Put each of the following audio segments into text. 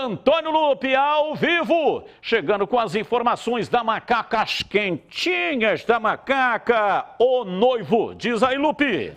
Antônio Lupe, ao vivo, chegando com as informações da Macaca, as quentinhas da Macaca, o noivo. Diz aí, Lupe.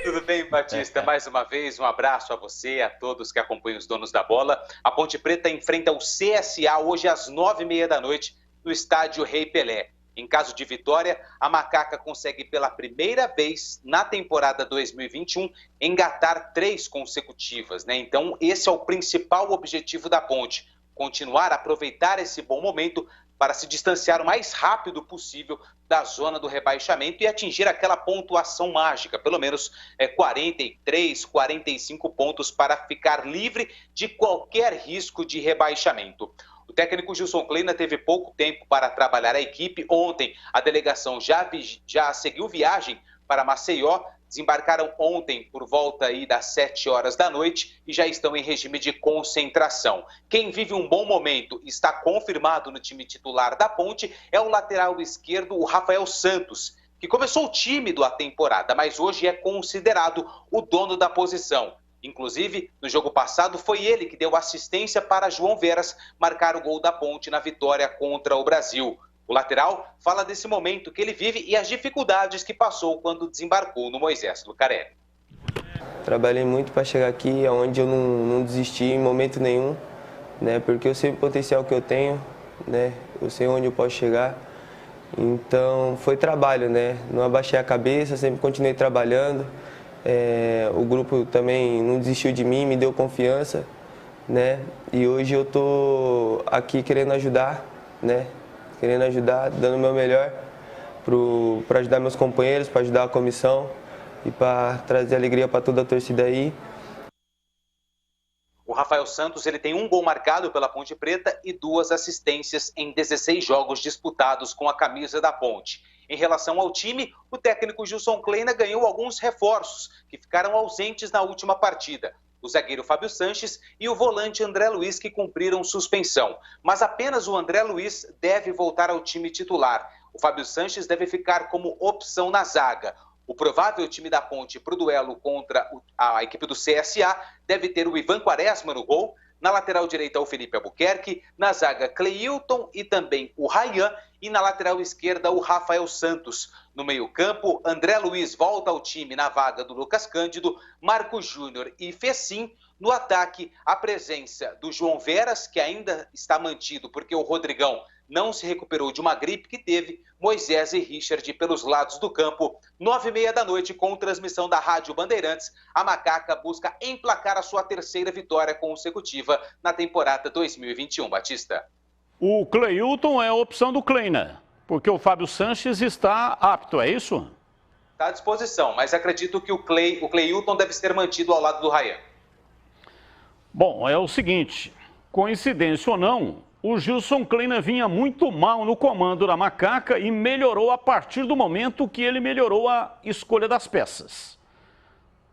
Tudo bem, Batista? Mais uma vez, um abraço a você, a todos que acompanham os donos da bola. A Ponte Preta enfrenta o CSA hoje às 9h30 da noite no estádio Rei Pelé. Em caso de vitória, a Macaca consegue pela primeira vez na temporada 2021 engatar 3 consecutivas, né? Então, esse é o principal objetivo da Ponte, continuar a aproveitar esse bom momento para se distanciar o mais rápido possível da zona do rebaixamento e atingir aquela pontuação mágica, pelo menos 43, 45 pontos para ficar livre de qualquer risco de rebaixamento. O técnico Gilson Kleina teve pouco tempo para trabalhar a equipe. Ontem, a delegação já seguiu viagem para Maceió. Desembarcaram ontem por volta aí das 7 horas da noite e já estão em regime de concentração. Quem vive um bom momento e está confirmado no time titular da Ponte é o lateral esquerdo, o Rafael Santos, que começou tímido a temporada, mas hoje é considerado o dono da posição. Inclusive, no jogo passado, foi ele que deu assistência para João Veras marcar o gol da Ponte na vitória contra o Brasil. O lateral fala desse momento que ele vive e as dificuldades que passou quando desembarcou no Moisés Lucarelli. Trabalhei muito para chegar aqui, onde eu não desisti em momento nenhum, né? Porque eu sei o potencial que eu tenho, né? Eu sei onde eu posso chegar. Então, foi trabalho, né? Não abaixei a cabeça, sempre continuei trabalhando. O grupo também não desistiu de mim, me deu confiança, né? E hoje eu tô aqui querendo ajudar, né? Querendo ajudar, dando o meu melhor para ajudar meus companheiros, para ajudar a comissão e para trazer alegria para toda a torcida aí. O Rafael Santos ele tem um gol marcado pela Ponte Preta e 2 assistências em 16 jogos disputados com a camisa da Ponte. Em relação ao time, o técnico Gilson Kleina ganhou alguns reforços que ficaram ausentes na última partida. O zagueiro Fábio Sanches e o volante André Luiz, que cumpriram suspensão. Mas apenas o André Luiz deve voltar ao time titular. O Fábio Sanches deve ficar como opção na zaga. O provável time da Ponte para o duelo contra a equipe do CSA deve ter o Ivan Quaresma no gol. Na lateral direita, o Felipe Albuquerque. Na zaga, Cleilton e também o Ryan. E na lateral esquerda, o Rafael Santos. No meio-campo, André Luiz volta ao time na vaga do Lucas Cândido, Marco Júnior e Fecim. No ataque, a presença do João Veras, que ainda está mantido porque o Rodrigão não se recuperou de uma gripe que teve, Moisés e Richard pelos lados do campo. 9h30 da noite, com transmissão da Rádio Bandeirantes, a Macaca busca emplacar a sua 3ª vitória consecutiva na temporada 2021. Batista. O Cleilton é a opção do Kleina, porque o Fábio Sanches está apto, é isso? Está à disposição, mas acredito que o Cleilton deve ser mantido ao lado do Ryan. Bom, é o seguinte, coincidência ou não, o Gilson Kleina vinha muito mal no comando da Macaca e melhorou a partir do momento que ele melhorou a escolha das peças.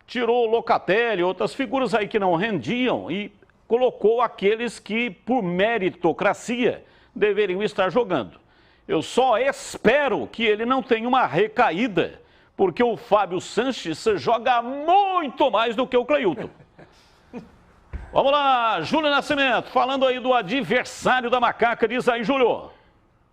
Tirou o Locatelli, outras figuras aí que não rendiam e colocou aqueles que, por meritocracia, deveriam estar jogando. Eu só espero que ele não tenha uma recaída, porque o Fábio Sanches joga muito mais do que o Cleilton. Vamos lá, Júlio Nascimento, falando aí do adversário da Macaca, diz aí, Júlio.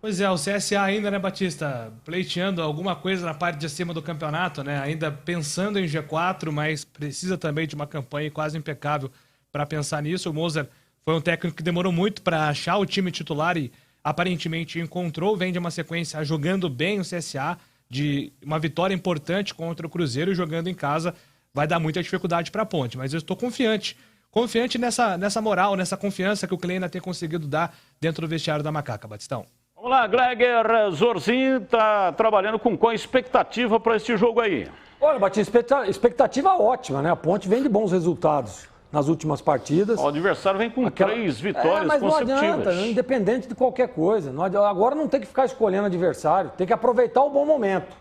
Pois é, o CSA ainda, né, Batista, pleiteando alguma coisa na parte de cima do campeonato, né, ainda pensando em G4, mas precisa também de uma campanha quase impecável para pensar nisso. O Moser foi um técnico que demorou muito para achar o time titular e aparentemente encontrou, vem de uma sequência jogando bem o CSA, de uma vitória importante contra o Cruzeiro e jogando em casa, vai dar muita dificuldade para a Ponte, mas eu estou confiante nessa moral, nessa confiança que o Kleina tem conseguido dar dentro do vestiário da Macaca, Batistão. Vamos lá, Gleger Zorzinho está trabalhando com qual expectativa para este jogo aí? Olha, Batista, expectativa ótima, né? A Ponte vem de bons resultados nas últimas partidas. O adversário vem com 3 vitórias mas consecutivas. Não adianta, independente de qualquer coisa. Agora não tem que ficar escolhendo adversário, tem que aproveitar o bom momento.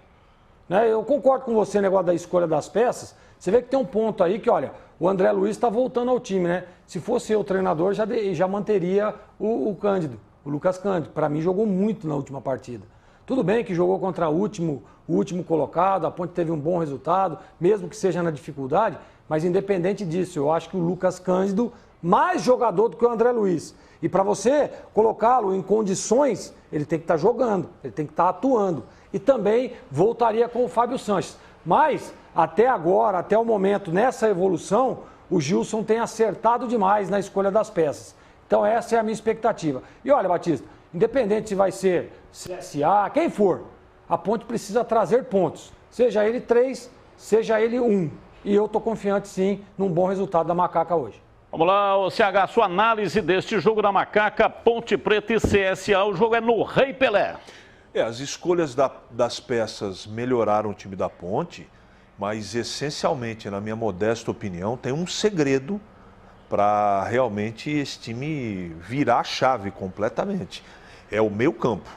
Né? Eu concordo com você no negócio da escolha das peças. Você vê que tem um ponto aí que, olha, o André Luiz está voltando ao time, né? Se fosse eu o treinador, já manteria o Cândido, o Lucas Cândido. Para mim, jogou muito na última partida. Tudo bem que jogou contra o último colocado, a Ponte teve um bom resultado, mesmo que seja na dificuldade, mas independente disso, eu acho que o Lucas Cândido mais jogador do que o André Luiz. E para você colocá-lo em condições, ele tem que estar jogando, ele tem que estar atuando. E também voltaria com o Fábio Sanches. Mas, até agora, até o momento, nessa evolução, o Gilson tem acertado demais na escolha das peças. Então essa é a minha expectativa. E olha, Batista, independente se vai ser CSA, quem for, a Ponte precisa trazer pontos. Seja ele 3, seja ele 1. E eu estou confiante, sim, num bom resultado da Macaca hoje. Vamos lá, CH, sua análise deste jogo da Macaca, Ponte Preta e CSA. O jogo é no Rei Pelé. As escolhas das peças melhoraram o time da Ponte, mas essencialmente, na minha modesta opinião, tem um segredo para realmente esse time virar a chave completamente. É o meio-campo.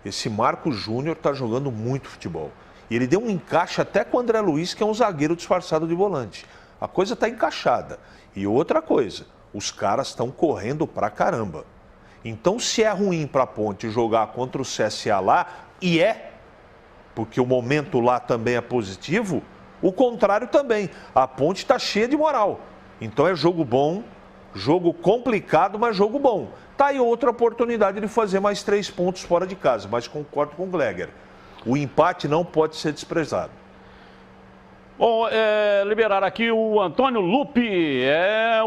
Esse Marcos Júnior está jogando muito futebol. E ele deu um encaixe até com o André Luiz, que é um zagueiro disfarçado de volante. A coisa está encaixada. E outra coisa, os caras estão correndo pra caramba. Então, se é ruim para a Ponte jogar contra o CSA lá, e porque o momento lá também é positivo, o contrário também. A Ponte está cheia de moral. Então é jogo bom, jogo complicado, mas jogo bom. Tá aí outra oportunidade de fazer mais 3 pontos fora de casa, mas concordo com o Gleger. O empate não pode ser desprezado. Bom, liberar aqui o Antônio Lupi,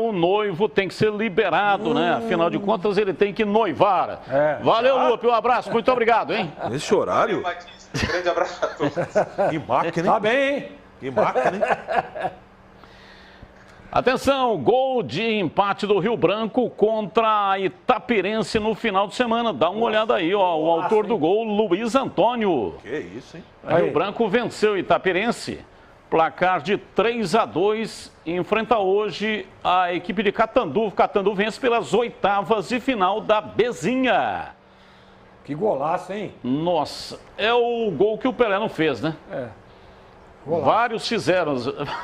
o noivo tem que ser liberado, né? Afinal de contas, ele tem que noivar. Valeu, Lupi, um abraço, muito obrigado, hein? Nesse horário? Um grande abraço a todos. Que máquina, hein? Tá bem, hein? Que máquina, hein? Atenção, gol de empate do Rio Branco contra a Itapirense no final de semana. Dá uma olhada aí, ó, o autor do gol, Luiz Antônio. Que isso, hein? Rio Branco venceu o Itapirense. Placar de 3-2, enfrenta hoje a equipe de Catanduva. Catanduva vence pelas 8ª de final da Bezinha. Que golaço, hein? Nossa, é o gol que o Pelé não fez, né? Golaço. Vários fizeram,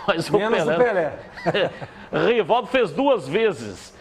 mas menos o Pelé. Rivaldo fez 2 vezes.